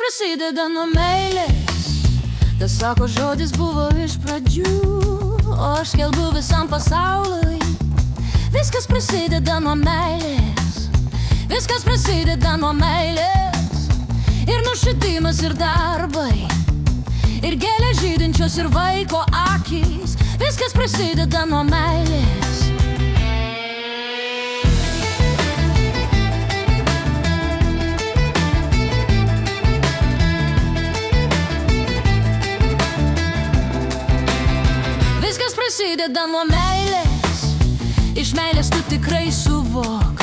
prasideda nuo meilės. Tas sako žodis buvo iš pradžių, o aš skelbiu visam pasauliui. Viskas prasideda nuo meilės. Viskas prasideda nuo meilės. Ir nušvitimas, ir darbai, ir gėlės žydinčios, ir vaiko akys. Viskas prasideda nuo meilės. Viskas prasideda nuo meilės. Iš meilės tu tikrai suvok.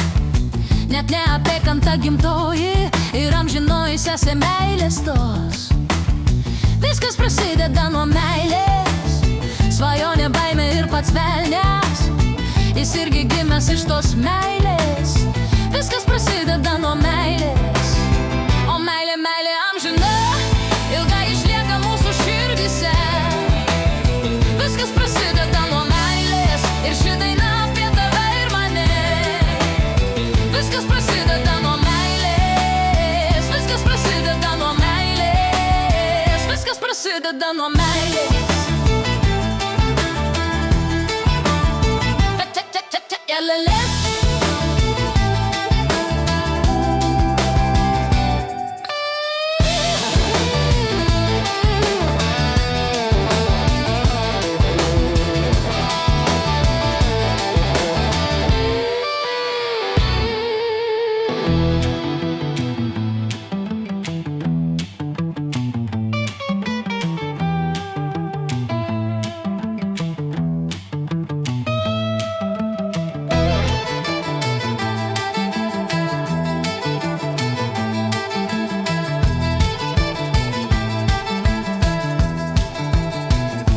Net neapėkanta gimtoji ir amžinoji sesė meilės tos. Viskas prasideda nuo meilės. Svajonė, baimė ir pats velnias, jis irgi gimęs iš tos meilės. Viskas prasideda nuo meilės. O meilė, meilė amžina, ilgai išlieka mūsų širdyse. Viskas prasideda nuo meilės. Ir ši daina apie tave ir mane. Viskas prasideda nuo meilės. Viskas prasideda nuo meilės. Viskas prasideda nuo meilės.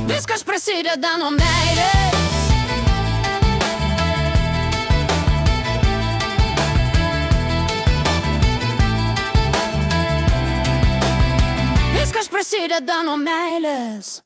Viskas prasideda nuo meilės. Viskas prasideda nuo meilės.